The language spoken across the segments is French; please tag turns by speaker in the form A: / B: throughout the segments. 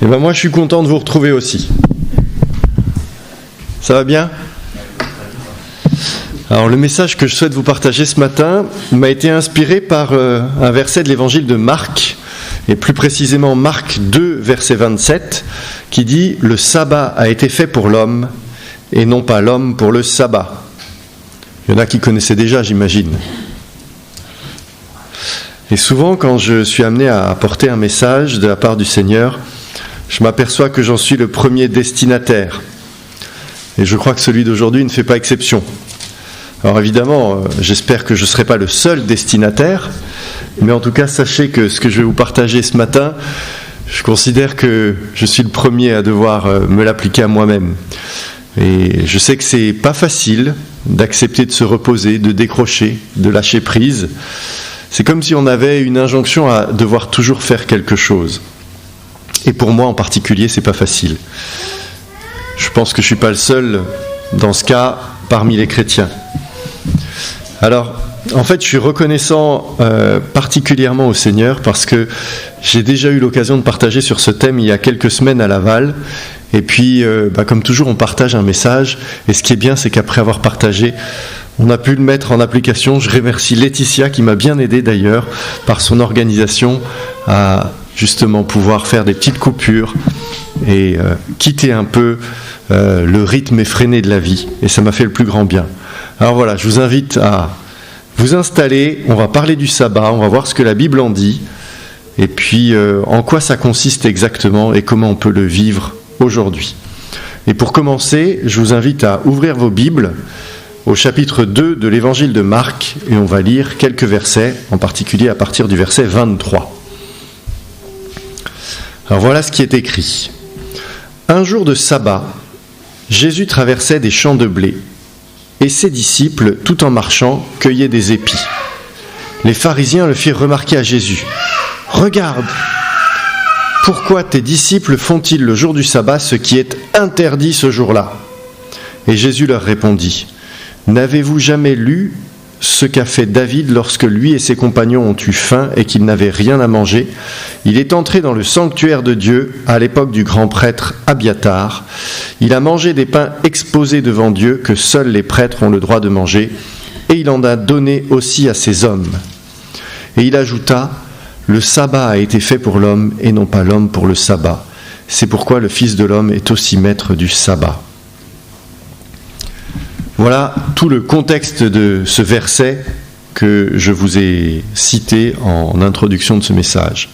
A: Et ben moi je suis content de vous retrouver aussi. Ça va bien ? Alors le message que je souhaite vous partager ce matin m'a été inspiré par un verset de l'évangile de Marc, et plus précisément Marc 2, verset 27, qui dit « Le sabbat a été fait pour l'homme, et non pas l'homme pour le sabbat ». Il y en a qui connaissaient déjà, j'imagine. Et souvent, quand je suis amené à apporter un message de la part du Seigneur, je m'aperçois que j'en suis le premier destinataire. Et je crois que celui d'aujourd'hui ne fait pas exception. Alors évidemment, j'espère que je ne serai pas le seul destinataire, mais en tout cas, sachez que ce que je vais vous partager ce matin, je considère que je suis le premier à devoir me l'appliquer à moi-même. Et je sais que c'est pas facile d'accepter de se reposer, de décrocher, de lâcher prise. C'est comme si on avait une injonction à devoir toujours faire quelque chose. Et pour moi en particulier, c'est pas facile. Je pense que je suis pas le seul dans ce cas parmi les chrétiens. Alors, en fait, je suis reconnaissant particulièrement au Seigneur parce que j'ai déjà eu l'occasion de partager sur ce thème il y a quelques semaines à Laval. Et puis, comme toujours, on partage un message. Et ce qui est bien, c'est qu'après avoir partagé, on a pu le mettre en application. Je remercie Laetitia qui m'a bien aidé d'ailleurs par son organisation à justement pouvoir faire des petites coupures et quitter un peu le rythme effréné de la vie. Et ça m'a fait le plus grand bien. Alors voilà, je vous invite à vous installer. On va parler du sabbat, on va voir ce que la Bible en dit. Et puis, en quoi ça consiste exactement et comment on peut le vivre aujourd'hui. Et pour commencer, je vous invite à ouvrir vos Bibles au chapitre 2 de l'évangile de Marc et on va lire quelques versets, en particulier à partir du verset 23. Alors voilà ce qui est écrit. Un jour de sabbat, Jésus traversait des champs de blé et ses disciples, tout en marchant, cueillaient des épis. Les pharisiens le firent remarquer à Jésus. « Regarde ! Pourquoi tes disciples font-ils le jour du sabbat ce qui est interdit ce jour-là » Et Jésus leur répondit, « N'avez-vous jamais lu ce qu'a fait David lorsque lui et ses compagnons ont eu faim et qu'ils n'avaient rien à manger ? Il est entré dans le sanctuaire de Dieu à l'époque du grand prêtre Abiatar. Il a mangé des pains exposés devant Dieu que seuls les prêtres ont le droit de manger et il en a donné aussi à ses hommes. » Et il ajouta, « Le sabbat a été fait pour l'homme et non pas l'homme pour le sabbat. C'est pourquoi le Fils de l'homme est aussi maître du sabbat. » Voilà tout le contexte de ce verset que je vous ai cité en introduction de ce message.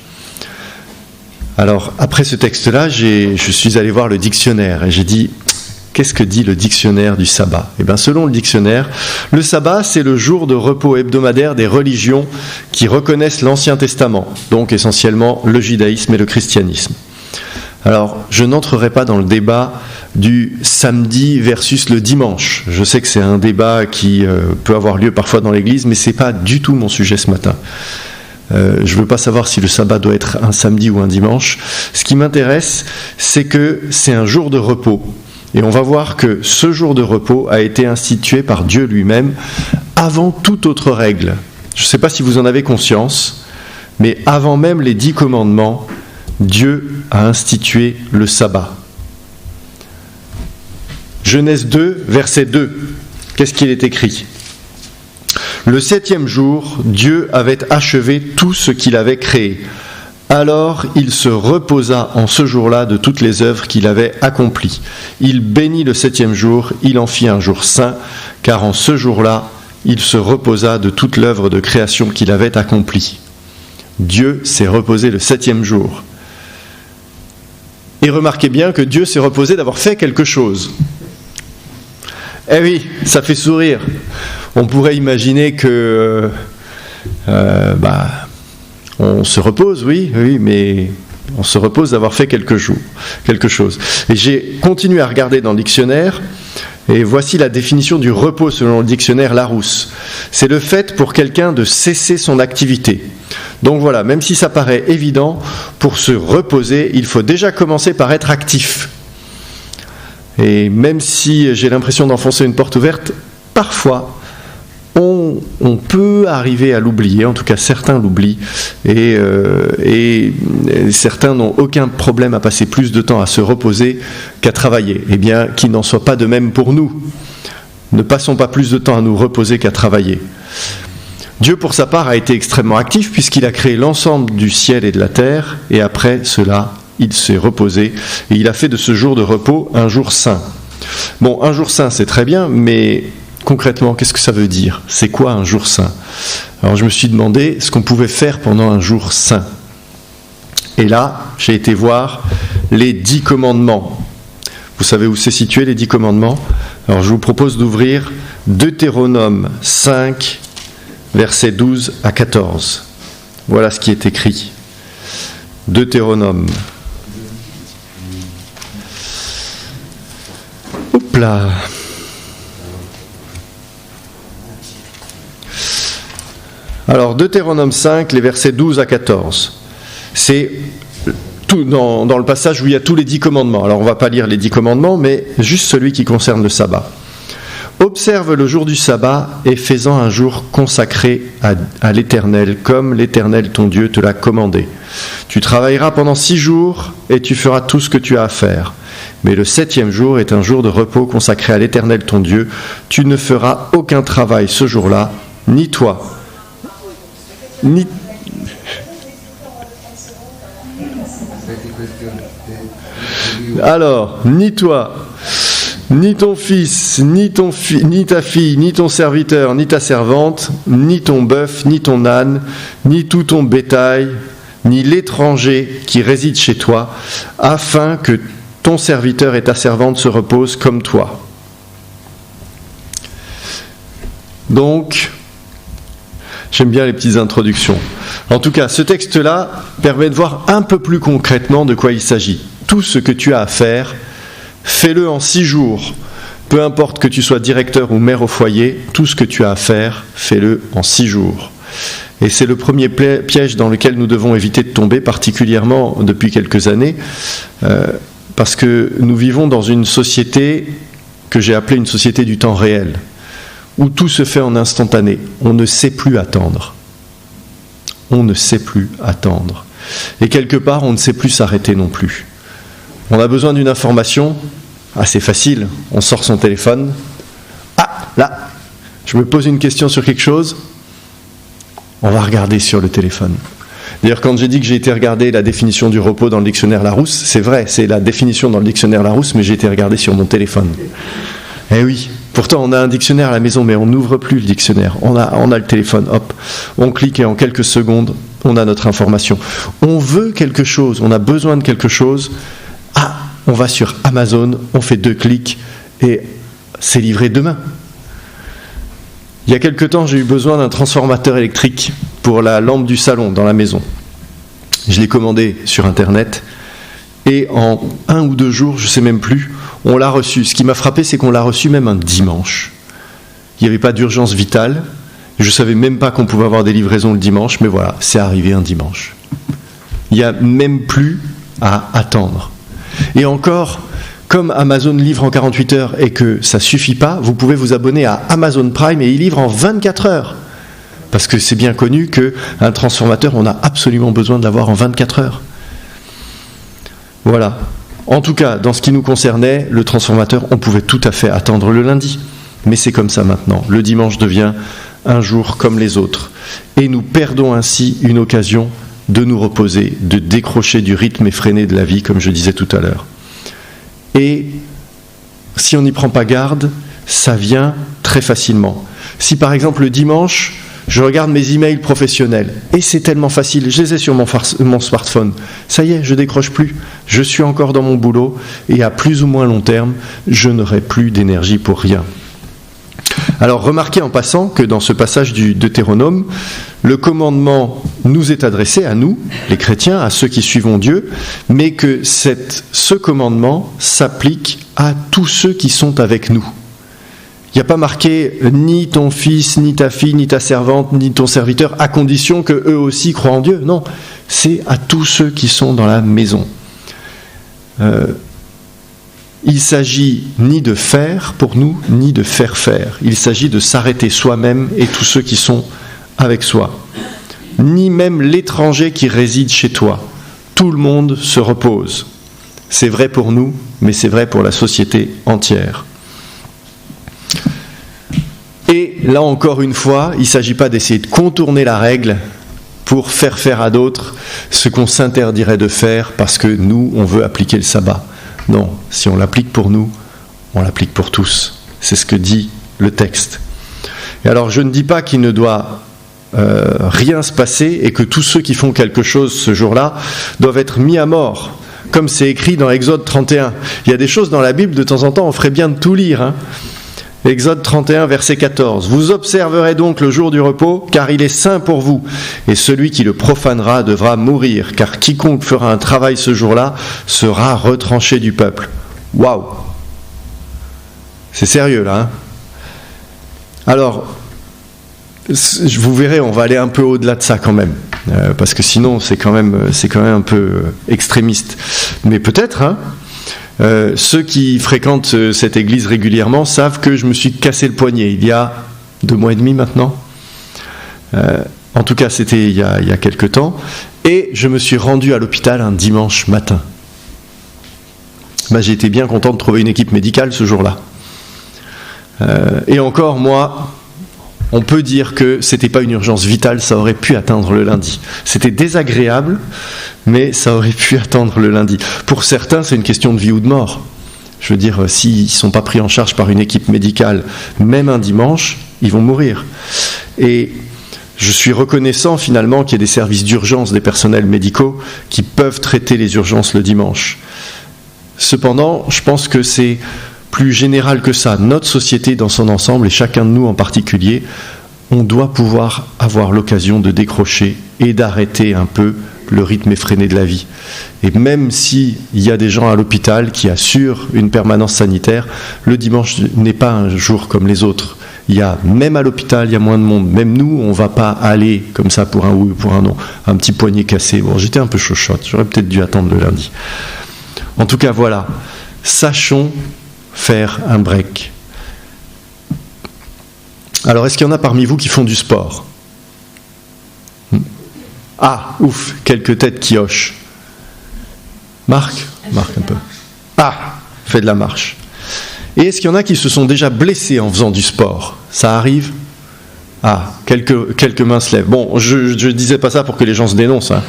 A: Alors, après ce texte-là, je suis allé voir le dictionnaire et j'ai dit « Qu'est-ce que dit le dictionnaire du sabbat ?» Eh bien, selon le dictionnaire, le sabbat, c'est le jour de repos hebdomadaire des religions qui reconnaissent l'Ancien Testament, donc essentiellement le judaïsme et le christianisme. Alors, je n'entrerai pas dans le débat du samedi versus le dimanche. Je sais que c'est un débat qui peut avoir lieu parfois dans l'Église, mais ce n'est pas du tout mon sujet ce matin. Je ne veux pas savoir si le sabbat doit être un samedi ou un dimanche. Ce qui m'intéresse, c'est que c'est un jour de repos. Et on va voir que ce jour de repos a été institué par Dieu lui-même avant toute autre règle. Je ne sais pas si vous en avez conscience, mais avant même les 10 commandements, Dieu a institué le sabbat. Genèse 2, verset 2. Qu'est-ce qu'il est écrit ? Le 7e jour, Dieu avait achevé tout ce qu'il avait créé. Alors il se reposa en ce jour-là de toutes les œuvres qu'il avait accomplies. Il bénit le 7e jour, il en fit un jour saint, car en ce jour-là, il se reposa de toute l'œuvre de création qu'il avait accomplie. Dieu s'est reposé le 7e jour. Et remarquez bien que Dieu s'est reposé d'avoir fait quelque chose. Eh oui, ça fait sourire. On pourrait imaginer que on se repose, oui, mais on se repose d'avoir fait quelque chose. Et j'ai continué à regarder dans le dictionnaire, et voici la définition du repos selon le dictionnaire Larousse. C'est le fait pour quelqu'un de cesser son activité. Donc voilà, même si ça paraît évident, pour se reposer, il faut déjà commencer par être actif. Et même si j'ai l'impression d'enfoncer une porte ouverte, parfois, on peut arriver à l'oublier, en tout cas certains l'oublient, et certains n'ont aucun problème à passer plus de temps à se reposer qu'à travailler. Eh bien, qu'il n'en soit pas de même pour nous. Ne passons pas plus de temps à nous reposer qu'à travailler. Dieu, pour sa part, a été extrêmement actif puisqu'il a créé l'ensemble du ciel et de la terre, et après cela, il s'est reposé, et il a fait de ce jour de repos un jour saint. Bon, un jour saint, c'est très bien, mais concrètement, qu'est-ce que ça veut dire ? C'est quoi un jour saint ? Alors je me suis demandé ce qu'on pouvait faire pendant un jour saint. Et là, j'ai été voir les 10 commandements. Vous savez où c'est situé, les 10 commandements ? Alors je vous propose d'ouvrir Deutéronome 5, versets 12 à 14. Voilà ce qui est écrit. Deutéronome. Hop là. Alors, Deutéronome 5, les versets 12 à 14. C'est tout dans le passage où il y a tous les 10 commandements. Alors, on ne va pas lire les 10 commandements, mais juste celui qui concerne le sabbat. Observe le jour du sabbat et fais-en un jour consacré à l'Éternel, comme l'Éternel ton Dieu te l'a commandé. Tu travailleras pendant 6 jours et tu feras tout ce que tu as à faire. Mais le 7e jour est un jour de repos consacré à l'Éternel ton Dieu. Tu ne feras aucun travail ce jour-là, ni toi, ni... Alors, ni toi, ni ton fils, ni ta fille, ni ton serviteur, ni ta servante, ni ton bœuf, ni ton âne, ni tout ton bétail, ni l'étranger qui réside chez toi, afin que ton serviteur et ta servante se reposent comme toi. Donc, j'aime bien les petites introductions. En tout cas, ce texte-là permet de voir un peu plus concrètement de quoi il s'agit. Tout ce que tu as à faire, fais-le en 6 jours. Peu importe que tu sois directeur ou mère au foyer, tout ce que tu as à faire, fais-le en 6 jours. Et c'est le premier piège dans lequel nous devons éviter de tomber, particulièrement depuis quelques années, parce que nous vivons dans une société que j'ai appelée une société du temps réel, où tout se fait en instantané. On ne sait plus attendre. On ne sait plus attendre. Et quelque part, on ne sait plus s'arrêter non plus. On a besoin d'une information, assez facile, on sort son téléphone. Ah, là, je me pose une question sur quelque chose, on va regarder sur le téléphone. D'ailleurs, quand j'ai dit que j'ai été regarder la définition du repos dans le dictionnaire Larousse, c'est vrai, c'est la définition dans le dictionnaire Larousse, mais j'ai été regarder sur mon téléphone. Eh oui, pourtant on a un dictionnaire à la maison, mais on n'ouvre plus le dictionnaire. On a le téléphone, hop, on clique et en quelques secondes, on a notre information. On veut quelque chose, on a besoin de quelque chose. Ah, on va sur Amazon, on fait 2 clics et c'est livré demain. Il y a quelque temps, j'ai eu besoin d'un transformateur électrique pour la lampe du salon dans la maison. Je l'ai commandé sur Internet et en 1 ou 2 jours, je ne sais même plus, on l'a reçu. Ce qui m'a frappé, c'est qu'on l'a reçu même un dimanche. Il n'y avait pas d'urgence vitale. Je ne savais même pas qu'on pouvait avoir des livraisons le dimanche, mais voilà, c'est arrivé un dimanche. Il n'y a même plus à attendre. Et encore, comme Amazon livre en 48 heures et que ça ne suffit pas, vous pouvez vous abonner à Amazon Prime et il livre en 24 heures. Parce que c'est bien connu qu'un transformateur, on a absolument besoin de l'avoir en 24 heures. Voilà. En tout cas, dans ce qui nous concernait, le transformateur, on pouvait tout à fait attendre le lundi. Mais c'est comme ça maintenant. Le dimanche devient un jour comme les autres. Et nous perdons ainsi une occasion de nous reposer, de décrocher du rythme effréné de la vie, comme je disais tout à l'heure. Et si on n'y prend pas garde, ça vient très facilement. Si par exemple le dimanche, je regarde mes emails professionnels, et c'est tellement facile, je les ai sur mon smartphone, ça y est, je décroche plus, je suis encore dans mon boulot, et à plus ou moins long terme, je n'aurai plus d'énergie pour rien. Alors remarquez en passant que dans ce passage du Deutéronome, le commandement nous est adressé à nous, les chrétiens, à ceux qui suivons Dieu, mais que ce commandement s'applique à tous ceux qui sont avec nous. Il n'y a pas marqué ni ton fils, ni ta fille, ni ta servante, ni ton serviteur, à condition qu'eux aussi croient en Dieu. Non, c'est à tous ceux qui sont dans la maison. Il s'agit ni de faire pour nous, ni de faire faire. Il s'agit de s'arrêter soi-même et tous ceux qui sont avec soi. Ni même l'étranger qui réside chez toi. Tout le monde se repose. C'est vrai pour nous, mais c'est vrai pour la société entière. Et là encore une fois, il ne s'agit pas d'essayer de contourner la règle pour faire faire à d'autres ce qu'on s'interdirait de faire parce que nous, on veut appliquer le sabbat. Non, si on l'applique pour nous, on l'applique pour tous. C'est ce que dit le texte. Et alors je ne dis pas qu'il ne doit rien se passer et que tous ceux qui font quelque chose ce jour-là doivent être mis à mort, comme c'est écrit dans Exode 31. Il y a des choses dans la Bible, de temps en temps, on ferait bien de tout lire, hein. Exode 31, verset 14. « Vous observerez donc le jour du repos, car il est saint pour vous. Et celui qui le profanera devra mourir, car quiconque fera un travail ce jour-là sera retranché du peuple. » Waouh! C'est sérieux, là, hein? Alors, vous verrez, on va aller un peu au-delà de ça quand même, parce que sinon c'est quand même un peu extrémiste. Mais peut-être, hein, ceux qui fréquentent cette église régulièrement savent que je me suis cassé le poignet il y a 2 mois et demi maintenant. En tout cas, c'était il y a quelque temps. Et je me suis rendu à l'hôpital un dimanche matin. J'ai été bien content de trouver une équipe médicale ce jour-là. Et encore, moi, on peut dire que c'était pas une urgence vitale, ça aurait pu attendre le lundi. C'était désagréable, mais ça aurait pu attendre le lundi. Pour certains, c'est une question de vie ou de mort. Je veux dire, s'ils ne sont pas pris en charge par une équipe médicale, même un dimanche, ils vont mourir. Et je suis reconnaissant finalement qu'il y ait des services d'urgence des personnels médicaux qui peuvent traiter les urgences le dimanche. Cependant, je pense que c'est plus général que ça. Notre société dans son ensemble, et chacun de nous en particulier, on doit pouvoir avoir l'occasion de décrocher et d'arrêter un peu le rythme effréné de la vie. Et même s'il y a des gens à l'hôpital qui assurent une permanence sanitaire, le dimanche n'est pas un jour comme les autres. Même à l'hôpital, il y a moins de monde. Même nous, on ne va pas aller comme ça pour un oui ou pour un non. Un petit poignet cassé. Bon, j'étais un peu chochotte. J'aurais peut-être dû attendre le lundi. En tout cas, voilà. Sachons faire un break. Alors, est-ce qu'il y en a parmi vous qui font du sport? Ah, ouf, quelques têtes qui hochent. Marc un peu. Ah, fait de la marche. Et est-ce qu'il y en a qui se sont déjà blessés en faisant du sport? Ça arrive? Ah, quelques mains se lèvent. Bon, je disais pas ça pour que les gens se dénoncent, hein.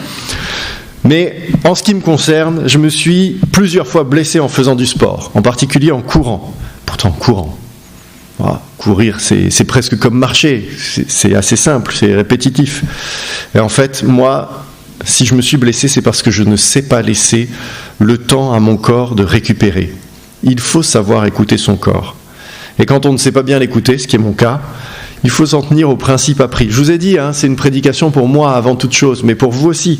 A: Mais en ce qui me concerne, je me suis plusieurs fois blessé en faisant du sport, en particulier en courant. Pourtant, courant. Voilà, courir, c'est presque comme marcher. C'est assez simple, c'est répétitif. Et en fait, moi, si je me suis blessé, c'est parce que je ne sais pas laisser le temps à mon corps de récupérer. Il faut savoir écouter son corps. Et quand on ne sait pas bien l'écouter, ce qui est mon cas, il faut s'en tenir au principe appris. Je vous ai dit, hein, c'est une prédication pour moi avant toute chose, mais pour vous aussi.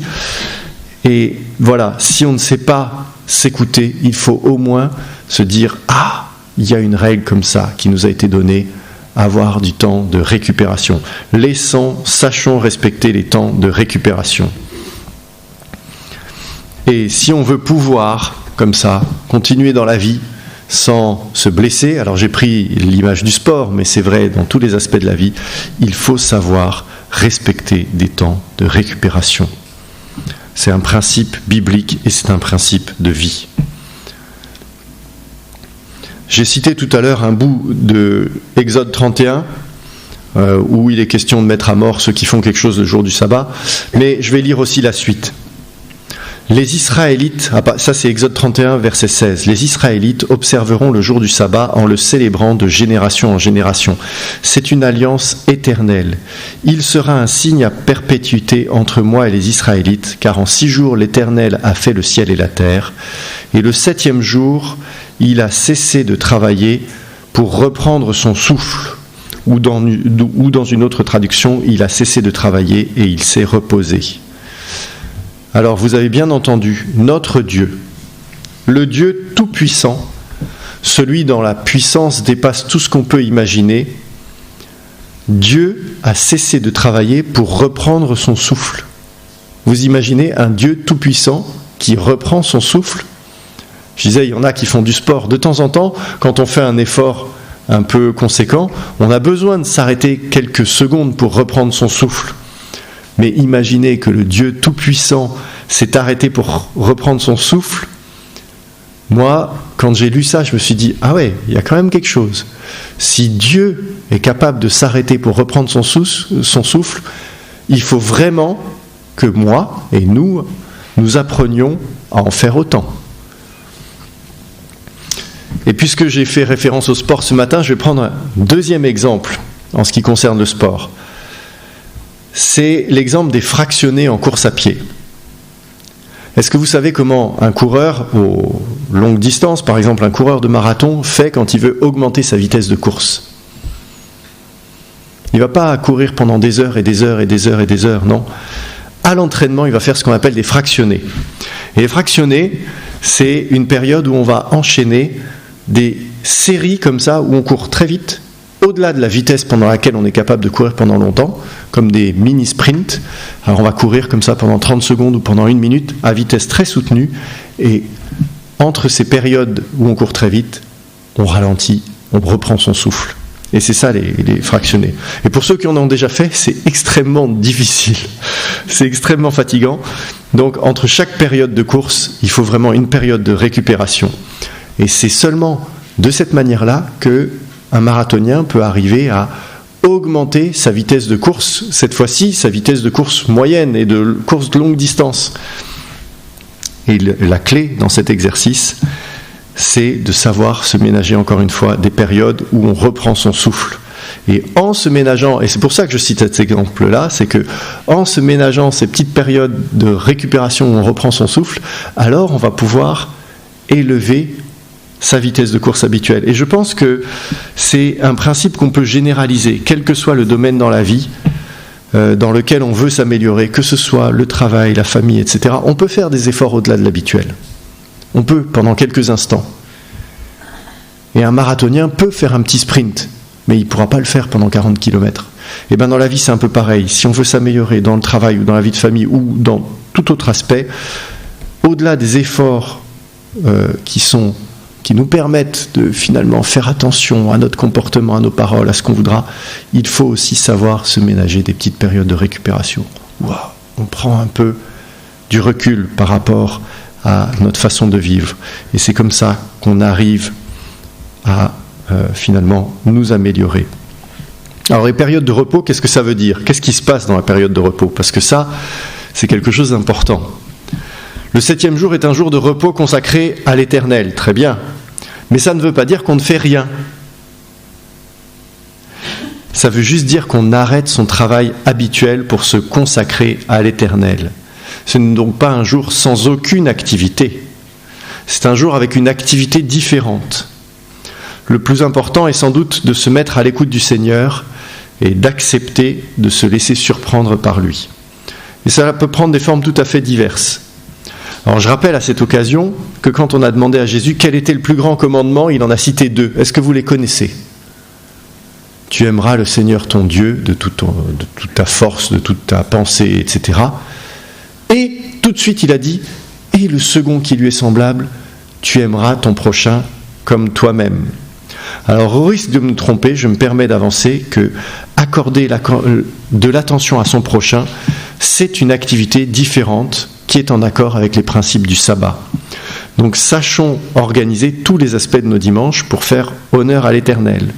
A: Et voilà, si on ne sait pas s'écouter, il faut au moins se dire « Ah, il y a une règle comme ça qui nous a été donnée, avoir du temps de récupération. » Sachons respecter les temps de récupération. Et si on veut pouvoir, comme ça, continuer dans la vie sans se blesser, alors j'ai pris l'image du sport, mais c'est vrai dans tous les aspects de la vie, il faut savoir respecter des temps de récupération. C'est un principe biblique et c'est un principe de vie. J'ai cité tout à l'heure un bout de Exode 31, où il est question de mettre à mort ceux qui font quelque chose le jour du sabbat, mais je vais lire aussi la suite. Les Israélites, ça c'est Exode 31, verset 16, les Israélites observeront le jour du sabbat en le célébrant de génération en génération. C'est une alliance éternelle. Il sera un signe à perpétuité entre moi et les Israélites, car en 6 jours l'Éternel a fait le ciel et la terre, et le 7e jour, il a cessé de travailler pour reprendre son souffle, ou dans une autre traduction, il a cessé de travailler et il s'est reposé. Alors vous avez bien entendu, notre Dieu, le Dieu tout-puissant, celui dont la puissance dépasse tout ce qu'on peut imaginer, Dieu a cessé de travailler pour reprendre son souffle. Vous imaginez un Dieu tout-puissant qui reprend son souffle? Je disais, il y en a qui font du sport. De temps en temps, quand on fait un effort un peu conséquent, on a besoin de s'arrêter quelques secondes pour reprendre son souffle. Mais imaginez que le Dieu Tout-Puissant s'est arrêté pour reprendre son souffle. Moi, quand j'ai lu ça, je me suis dit, ah ouais, il y a quand même quelque chose. Si Dieu est capable de s'arrêter pour reprendre son souffle, il faut vraiment que moi et nous apprenions à en faire autant. Et puisque j'ai fait référence au sport ce matin, je vais prendre un deuxième exemple en ce qui concerne le sport. C'est l'exemple des fractionnés en course à pied. Est-ce que vous savez comment un coureur aux longues distances, par exemple un coureur de marathon, fait quand il veut augmenter sa vitesse de course ? Il ne va pas courir pendant des heures et des heures et des heures et des heures, non. À l'entraînement, il va faire ce qu'on appelle des fractionnés. Et les fractionnés, c'est une période où on va enchaîner des séries comme ça, où on court très vite, au-delà de la vitesse pendant laquelle on est capable de courir pendant longtemps, comme des mini-sprints. Alors on va courir comme ça pendant 30 secondes ou pendant 1 minute, à vitesse très soutenue, et entre ces périodes où on court très vite, on ralentit, on reprend son souffle. Et c'est ça les fractionnés. Et pour ceux qui en ont déjà fait, c'est extrêmement difficile. C'est extrêmement fatigant. Donc entre chaque période de course, il faut vraiment une période de récupération. Et c'est seulement de cette manière-là qu'un marathonien peut arriver à augmenter sa vitesse de course, cette fois-ci sa vitesse de course moyenne et de course de longue distance. Et la clé dans cet exercice, c'est de savoir se ménager encore une fois des périodes où on reprend son souffle. Et en se ménageant, et c'est pour ça que je cite cet exemple-là, c'est que en se ménageant ces petites périodes de récupération où on reprend son souffle, alors on va pouvoir élever sa vitesse de course habituelle. Et je pense que c'est un principe qu'on peut généraliser, quel que soit le domaine dans la vie, dans lequel on veut s'améliorer, que ce soit le travail, la famille, etc. On peut faire des efforts au-delà de l'habituel. On peut, pendant quelques instants. Et un marathonien peut faire un petit sprint, mais il ne pourra pas le faire pendant 40 km. Et bien dans la vie, c'est un peu pareil. Si on veut s'améliorer dans le travail ou dans la vie de famille ou dans tout autre aspect, au-delà des efforts qui nous permettent de finalement faire attention à notre comportement, à nos paroles, à ce qu'on voudra, il faut aussi savoir se ménager des petites périodes de récupération. Wow, on prend un peu du recul par rapport à notre façon de vivre. Et c'est comme ça qu'on arrive à finalement nous améliorer. Alors les périodes de repos, qu'est-ce que ça veut dire ? Qu'est-ce qui se passe dans la période de repos ? Parce que ça, c'est quelque chose d'important. Le 7e jour est un jour de repos consacré à l'Éternel, très bien. Mais ça ne veut pas dire qu'on ne fait rien. Ça veut juste dire qu'on arrête son travail habituel pour se consacrer à l'Éternel. Ce n'est donc pas un jour sans aucune activité. C'est un jour avec une activité différente. Le plus important est sans doute de se mettre à l'écoute du Seigneur et d'accepter de se laisser surprendre par lui. Et ça peut prendre des formes tout à fait diverses. Alors je rappelle à cette occasion que quand on a demandé à Jésus quel était le plus grand commandement, il en a cité 2. Est-ce que vous les connaissez ? Tu aimeras le Seigneur ton Dieu de toute ta force, de toute ta pensée, etc. Et tout de suite il a dit, et le second qui lui est semblable, tu aimeras ton prochain comme toi-même. Alors au risque de me tromper, je me permets d'avancer que accorder de l'attention à son prochain, c'est une activité différente qui est en accord avec les principes du sabbat. Donc sachons organiser tous les aspects de nos dimanches pour faire honneur à l'Éternel,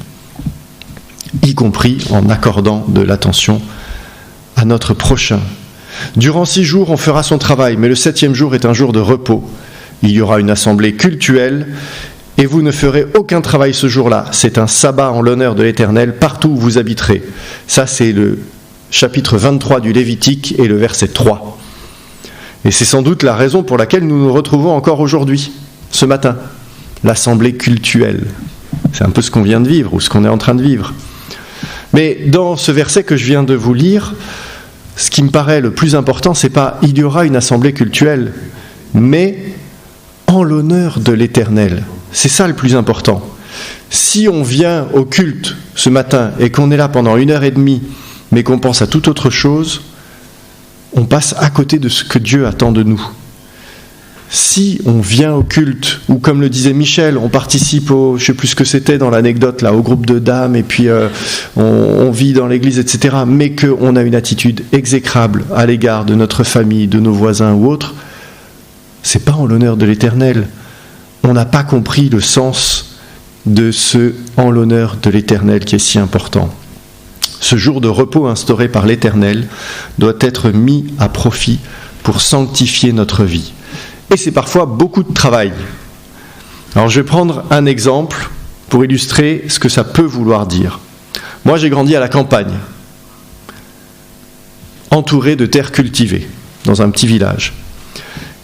A: y compris en accordant de l'attention à notre prochain. Durant 6 jours, on fera son travail, mais le 7e jour est un jour de repos. Il y aura une assemblée cultuelle et vous ne ferez aucun travail ce jour-là. C'est un sabbat en l'honneur de l'Éternel partout où vous habiterez. Ça, c'est le chapitre 23 du Lévitique et le verset 3. Et c'est sans doute la raison pour laquelle nous nous retrouvons encore aujourd'hui, ce matin. L'assemblée cultuelle. C'est un peu ce qu'on vient de vivre ou ce qu'on est en train de vivre. Mais dans ce verset que je viens de vous lire, ce qui me paraît le plus important, c'est pas « il y aura une assemblée cultuelle », mais « en l'honneur de l'Éternel ». C'est ça le plus important. Si on vient au culte ce matin et qu'on est là pendant 1h30, mais qu'on pense à toute autre chose, on passe à côté de ce que Dieu attend de nous. si on vient au culte, ou comme le disait Michel, on participe au, je ne sais plus ce que c'était dans l'anecdote, là, au groupe de dames, et puis on vit dans l'église, etc., mais qu'on a une attitude exécrable à l'égard de notre famille, de nos voisins ou autres, c'est pas en l'honneur de l'Éternel. On n'a pas compris le sens de ce en l'honneur de l'Éternel qui est si important. Ce jour de repos instauré par l'Éternel doit être mis à profit pour sanctifier notre vie. Et c'est parfois beaucoup de travail. Alors je vais prendre un exemple pour illustrer ce que ça peut vouloir dire. Moi j'ai grandi à la campagne, entouré de terres cultivées, dans un petit village.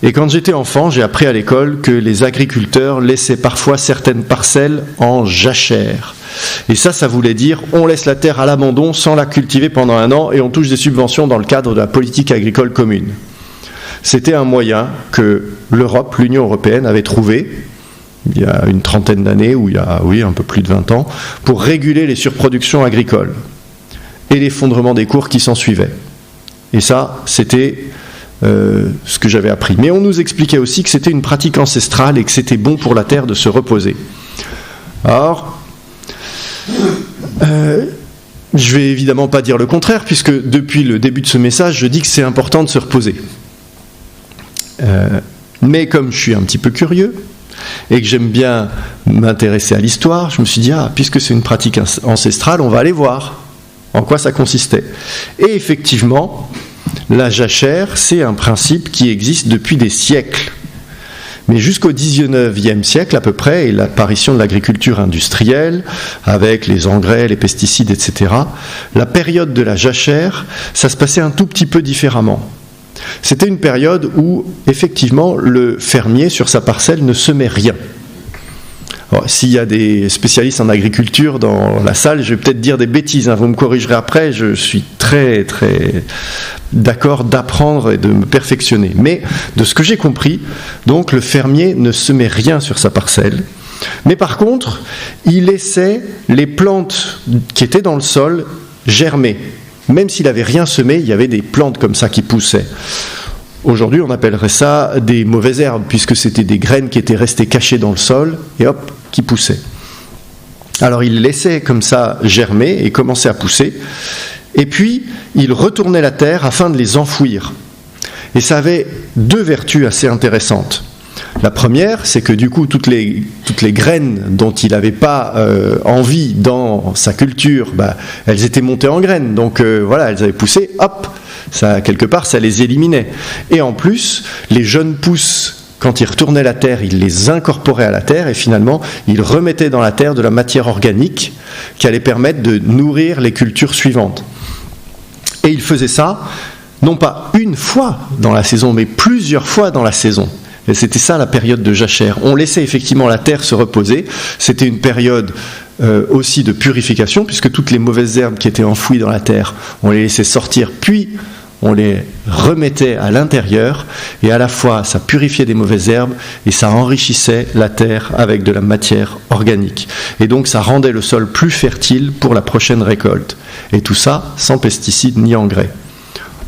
A: Et quand j'étais enfant, j'ai appris à l'école que les agriculteurs laissaient parfois certaines parcelles en jachère. Et ça voulait dire on laisse la terre à l'abandon sans la cultiver pendant un an et on touche des subventions dans le cadre de la politique agricole commune. C'était un moyen que l'Europe, l'Union européenne, avait trouvé, il y a une trentaine d'années, ou il y a un peu plus de 20 ans, pour réguler les surproductions agricoles et l'effondrement des cours qui s'en suivaient. Et ça, c'était ce que j'avais appris. Mais on nous expliquait aussi que c'était une pratique ancestrale et que c'était bon pour la terre de se reposer. Alors, je vais évidemment pas dire le contraire, puisque depuis le début de ce message, je dis que c'est important de se reposer. Mais comme je suis un petit peu curieux et que j'aime bien m'intéresser à l'histoire, je me suis dit, puisque c'est une pratique ancestrale, on va aller voir en quoi ça consistait. Et effectivement, la jachère, c'est un principe qui existe depuis des siècles. Mais jusqu'au XIXe siècle à peu près, et l'apparition de l'agriculture industrielle, avec les engrais, les pesticides, etc., la période de la jachère, ça se passait un tout petit peu différemment. C'était une période où, effectivement, le fermier, sur sa parcelle, ne semait rien. Alors, s'il y a des spécialistes en agriculture dans la salle, je vais peut-être dire des bêtises, vous me corrigerez après, je suis très, très d'accord d'apprendre et de me perfectionner. Mais, de ce que j'ai compris, donc, le fermier ne semait rien sur sa parcelle, mais par contre, il laissait les plantes qui étaient dans le sol germer. Même s'il n'avait rien semé, il y avait des plantes comme ça qui poussaient. Aujourd'hui, on appellerait ça des mauvaises herbes, puisque c'était des graines qui étaient restées cachées dans le sol, et hop, qui poussaient. Alors il laissait comme ça germer et commencer à pousser, et puis il retournait la terre afin de les enfouir. Et ça avait deux vertus assez intéressantes. La première, c'est que du coup, toutes les graines dont il n'avait pas envie dans sa culture, elles étaient montées en graines. Donc voilà, elles avaient poussé, hop, ça, quelque part, ça les éliminait. Et en plus, les jeunes pousses, quand ils retournaient la terre, ils les incorporaient à la terre et finalement, ils remettaient dans la terre de la matière organique qui allait permettre de nourrir les cultures suivantes. Et ils faisaient ça, non pas une fois dans la saison, mais plusieurs fois dans la saison. Et c'était ça la période de jachère. On laissait effectivement la terre se reposer. C'était une période aussi de purification, puisque toutes les mauvaises herbes qui étaient enfouies dans la terre, on les laissait sortir, puis on les remettait à l'intérieur, et à la fois ça purifiait des mauvaises herbes, et ça enrichissait la terre avec de la matière organique. Et donc ça rendait le sol plus fertile pour la prochaine récolte. Et tout ça sans pesticides ni engrais.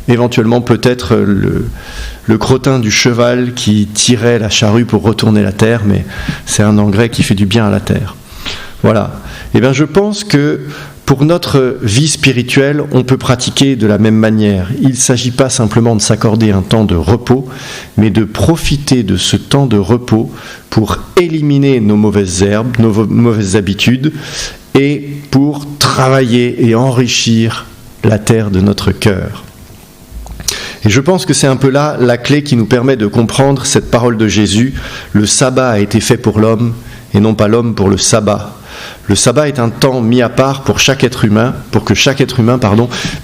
A: Éventuellement peut-être le crottin du cheval qui tirait la charrue pour retourner la terre, mais c'est un engrais qui fait du bien à la terre. Voilà. Et bien je pense que pour notre vie spirituelle, on peut pratiquer de la même manière. Il ne s'agit pas simplement de s'accorder un temps de repos, mais de profiter de ce temps de repos pour éliminer nos mauvaises herbes, nos mauvaises habitudes, et pour travailler et enrichir la terre de notre cœur. Et je pense que c'est un peu là la clé qui nous permet de comprendre cette parole de Jésus. Le sabbat a été fait pour l'homme et non pas l'homme pour le sabbat. Le sabbat est un temps mis à part pour chaque être humain, pour que chaque être humain,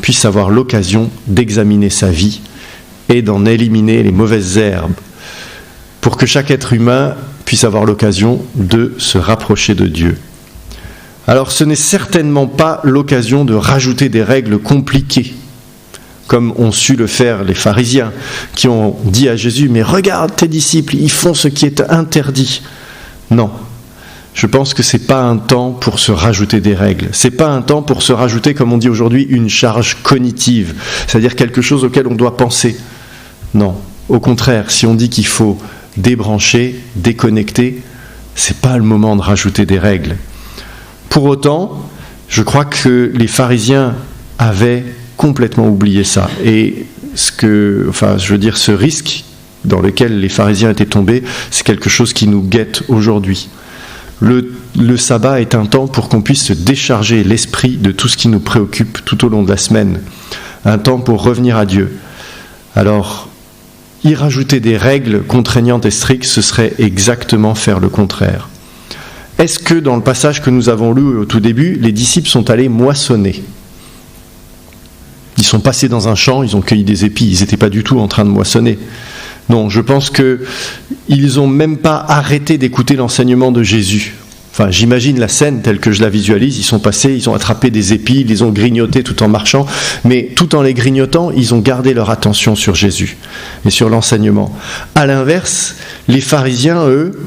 A: puisse avoir l'occasion d'examiner sa vie et d'en éliminer les mauvaises herbes. Pour que chaque être humain puisse avoir l'occasion de se rapprocher de Dieu. Alors ce n'est certainement pas l'occasion de rajouter des règles compliquées, comme ont su le faire les pharisiens, qui ont dit à Jésus « Mais regarde tes disciples, ils font ce qui est interdit. » Non, je pense que ce n'est pas un temps pour se rajouter des règles. Ce n'est pas un temps pour se rajouter, comme on dit aujourd'hui, une charge cognitive, c'est-à-dire quelque chose auquel on doit penser. Non, au contraire, si on dit qu'il faut débranché, déconnecté. C'est pas le moment de rajouter des règles. Pour autant, je crois que les pharisiens avaient complètement oublié ça. Et ce risque dans lequel les pharisiens étaient tombés, c'est quelque chose qui nous guette aujourd'hui. Le sabbat est un temps pour qu'on puisse se décharger l'esprit de tout ce qui nous préoccupe tout au long de la semaine. Un temps pour revenir à Dieu. Alors, y rajouter des règles contraignantes et strictes, ce serait exactement faire le contraire. Est-ce que dans le passage que nous avons lu au tout début, les disciples sont allés moissonner ? Ils sont passés dans un champ, ils ont cueilli des épis, ils n'étaient pas du tout en train de moissonner. Non, je pense qu'ils n'ont même pas arrêté d'écouter l'enseignement de Jésus. Enfin, j'imagine la scène telle que je la visualise, ils sont passés, ils ont attrapé des épis, ils les ont grignotés tout en marchant, mais tout en les grignotant, ils ont gardé leur attention sur Jésus et sur l'enseignement. À l'inverse, les pharisiens, eux,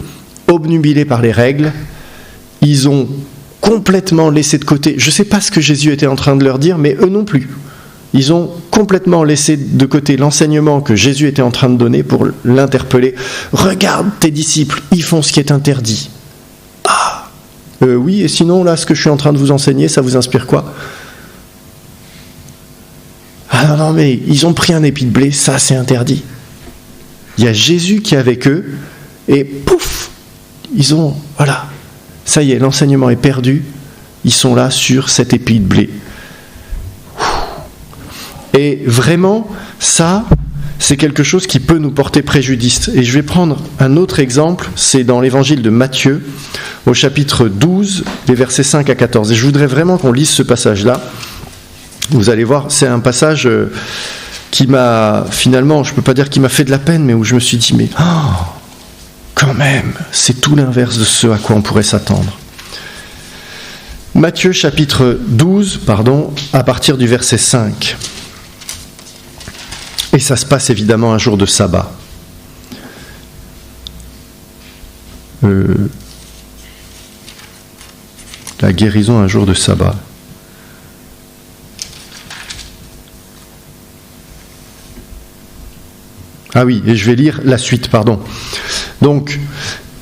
A: obnubilés par les règles, ils ont complètement laissé de côté, je ne sais pas ce que Jésus était en train de leur dire, mais eux non plus. Ils ont complètement laissé de côté l'enseignement que Jésus était en train de donner pour l'interpeller. « Regarde tes disciples, ils font ce qui est interdit. » Ah, oui, et sinon, là, ce que je suis en train de vous enseigner, ça vous inspire quoi ? Ah non, mais ils ont pris un épi de blé, ça c'est interdit. Il y a Jésus qui est avec eux, et pouf, voilà, ça y est, l'enseignement est perdu, ils sont là sur cet épi de blé. Et vraiment, ça, c'est quelque chose qui peut nous porter préjudice. Et je vais prendre un autre exemple, c'est dans l'évangile de Matthieu, au chapitre 12, les versets 5 à 14. Et je voudrais vraiment qu'on lise ce passage-là. Vous allez voir, c'est un passage qui m'a, finalement, je ne peux pas dire qu'il m'a fait de la peine, mais où je me suis dit, mais quand même, c'est tout l'inverse de ce à quoi on pourrait s'attendre. Matthieu chapitre 12, à partir du verset 5. Et ça se passe évidemment un jour de sabbat. La guérison un jour de sabbat. Ah oui, et je vais lire la suite, Donc,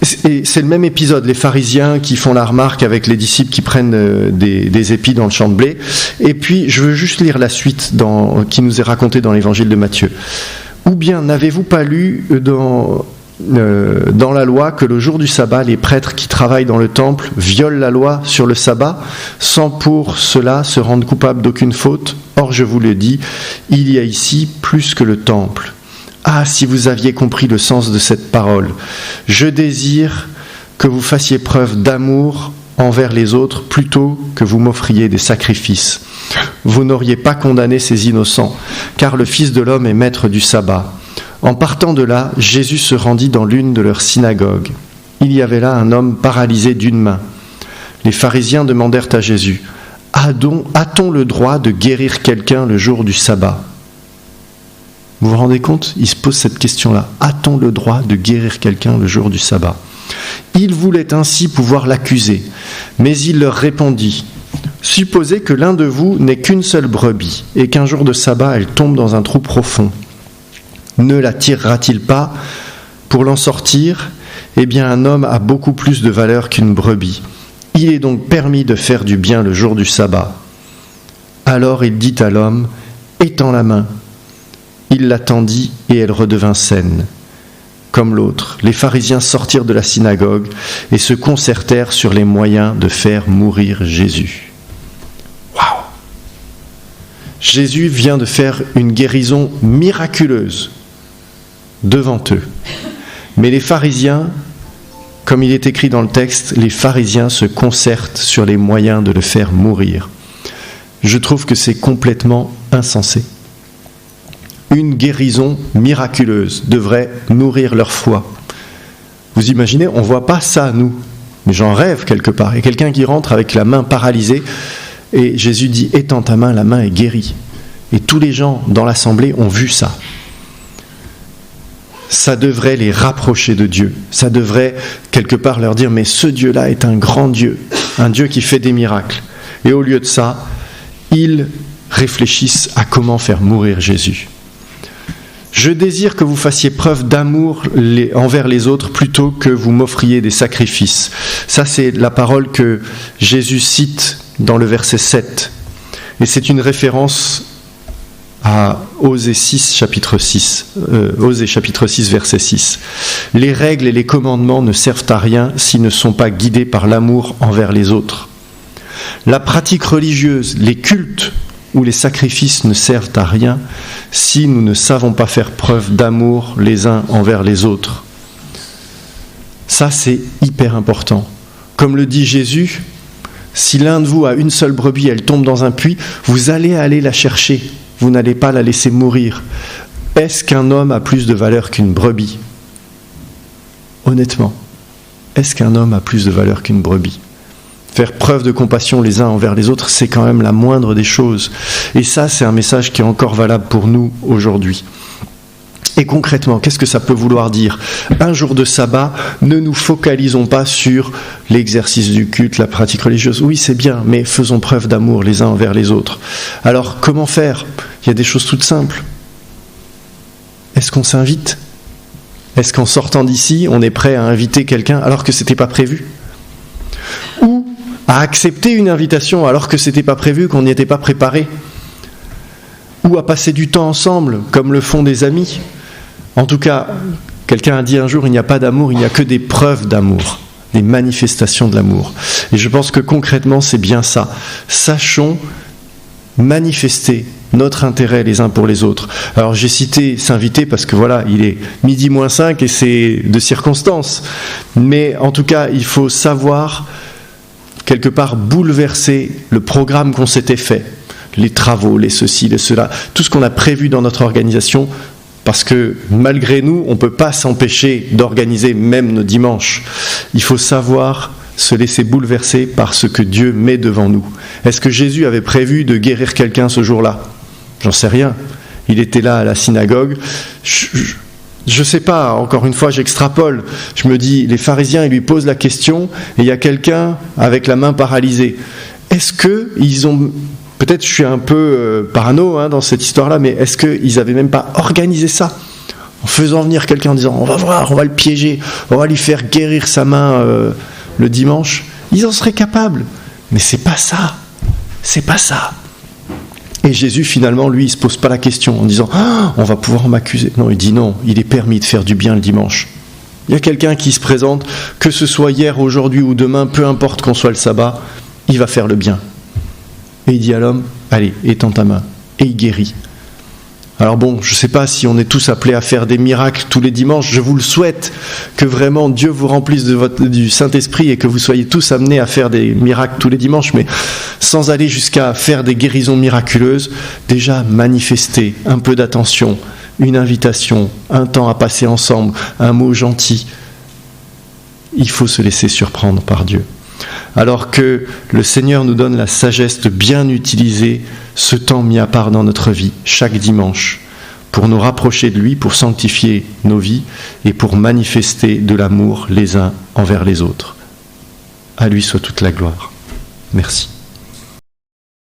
A: c'est le même épisode, les pharisiens qui font la remarque avec les disciples qui prennent des épis dans le champ de blé. Et puis, je veux juste lire la suite qui nous est racontée dans l'évangile de Matthieu. Ou bien, n'avez-vous pas lu dans la loi que le jour du sabbat, les prêtres qui travaillent dans le temple violent la loi sur le sabbat, sans pour cela se rendre coupables d'aucune faute ? Or, je vous le dis, il y a ici plus que le temple. Ah, si vous aviez compris le sens de cette parole. Je désire que vous fassiez preuve d'amour envers les autres plutôt que vous m'offriez des sacrifices. Vous n'auriez pas condamné ces innocents, car le Fils de l'homme est maître du sabbat. En partant de là, Jésus se rendit dans l'une de leurs synagogues. Il y avait là un homme paralysé d'une main. Les pharisiens demandèrent à Jésus, « A-t-on le droit de guérir quelqu'un le jour du sabbat ?» Vous vous rendez compte ? Il se pose cette question-là. A-t-on le droit de guérir quelqu'un le jour du sabbat ? Il voulait ainsi pouvoir l'accuser, mais il leur répondit, « Supposez que l'un de vous n'ait qu'une seule brebis, et qu'un jour de sabbat elle tombe dans un trou profond. Ne la tirera-t-il pas pour l'en sortir ? Eh bien, un homme a beaucoup plus de valeur qu'une brebis. Il est donc permis de faire du bien le jour du sabbat. » Alors il dit à l'homme, « Étends la main. » Il la tendit et elle redevint saine. Comme l'autre, les pharisiens sortirent de la synagogue et se concertèrent sur les moyens de faire mourir Jésus. Waouh ! Jésus vient de faire une guérison miraculeuse devant eux. Mais les pharisiens, comme il est écrit dans le texte, les pharisiens se concertent sur les moyens de le faire mourir. Je trouve que c'est complètement insensé. Une guérison miraculeuse devrait nourrir leur foi. Vous imaginez, on ne voit pas ça, nous. Mais j'en rêve quelque part. Il y a quelqu'un qui rentre avec la main paralysée et Jésus dit « Étends ta main, la main est guérie ». Et tous les gens dans l'assemblée ont vu ça. Ça devrait les rapprocher de Dieu. Ça devrait quelque part leur dire « Mais ce Dieu-là est un grand Dieu, un Dieu qui fait des miracles ». Et au lieu de ça, ils réfléchissent à comment faire mourir Jésus. Je désire que vous fassiez preuve d'amour envers les autres plutôt que vous m'offriez des sacrifices. Ça, c'est la parole que Jésus cite dans le verset 7. Et c'est une référence à Osée chapitre 6, verset 6. Les règles et les commandements ne servent à rien s'ils ne sont pas guidés par l'amour envers les autres. La pratique religieuse, les cultes ou les sacrifices ne servent à rien si nous ne savons pas faire preuve d'amour les uns envers les autres. Ça, c'est hyper important. Comme le dit Jésus, si l'un de vous a une seule brebis, elle tombe dans un puits, vous allez aller la chercher. Vous n'allez pas la laisser mourir. Est-ce qu'un homme a plus de valeur qu'une brebis ? Honnêtement, est-ce qu'un homme a plus de valeur qu'une brebis ? Faire preuve de compassion les uns envers les autres, c'est quand même la moindre des choses. Et ça, c'est un message qui est encore valable pour nous aujourd'hui. Et concrètement, qu'est-ce que ça peut vouloir dire ? Un jour de sabbat, ne nous focalisons pas sur l'exercice du culte, la pratique religieuse. Oui, c'est bien, mais faisons preuve d'amour les uns envers les autres. Alors, comment faire ? Il y a des choses toutes simples. Est-ce qu'on s'invite ? Est-ce qu'en sortant d'ici, on est prêt à inviter quelqu'un alors que ce n'était pas prévu ? Ou à accepter une invitation alors que ce n'était pas prévu, qu'on n'y était pas préparé ? Ou à passer du temps ensemble, comme le font des amis ? En tout cas, quelqu'un a dit un jour, il n'y a pas d'amour, il n'y a que des preuves d'amour, des manifestations de l'amour. Et je pense que concrètement, c'est bien ça. Sachons manifester notre intérêt les uns pour les autres. Alors j'ai cité s'inviter parce que voilà, il est 12:05 et c'est de circonstance. Mais en tout cas, il faut savoir quelque part bouleverser le programme qu'on s'était fait. Les travaux, les ceci, les cela, tout ce qu'on a prévu dans notre organisation, parce que malgré nous, on ne peut pas s'empêcher d'organiser même nos dimanches. Il faut savoir se laisser bouleverser par ce que Dieu met devant nous. Est-ce que Jésus avait prévu de guérir quelqu'un ce jour-là ? J'en sais rien. Il était là à la synagogue. Je ne sais pas, encore une fois, j'extrapole. Je me dis, les pharisiens, ils lui posent la question, et il y a quelqu'un avec la main paralysée. Est-ce qu'ils ont... Peut-être je suis un peu parano dans cette histoire-là, mais est-ce qu'ils n'avaient même pas organisé ça ? En faisant venir quelqu'un en disant « on va voir, on va le piéger, on va lui faire guérir sa main le dimanche ». Ils en seraient capables, mais c'est pas ça. C'est pas ça. Et Jésus, finalement, lui, il ne se pose pas la question en disant « on va pouvoir m'accuser ». Non, il dit non, il est permis de faire du bien le dimanche. Il y a quelqu'un qui se présente, que ce soit hier, aujourd'hui ou demain, peu importe qu'on soit le sabbat, il va faire le bien. Et il dit à l'homme, allez, étends ta main. Et il guérit. Alors bon, je ne sais pas si on est tous appelés à faire des miracles tous les dimanches. Je vous le souhaite, que vraiment Dieu vous remplisse du Saint-Esprit et que vous soyez tous amenés à faire des miracles tous les dimanches. Mais sans aller jusqu'à faire des guérisons miraculeuses, déjà manifester un peu d'attention, une invitation, un temps à passer ensemble, un mot gentil. Il faut se laisser surprendre par Dieu. Alors que le Seigneur nous donne la sagesse de bien utiliser ce temps mis à part dans notre vie, chaque dimanche, pour nous rapprocher de lui, pour sanctifier nos vies et pour manifester de l'amour les uns envers les autres. À lui soit toute la gloire. Merci.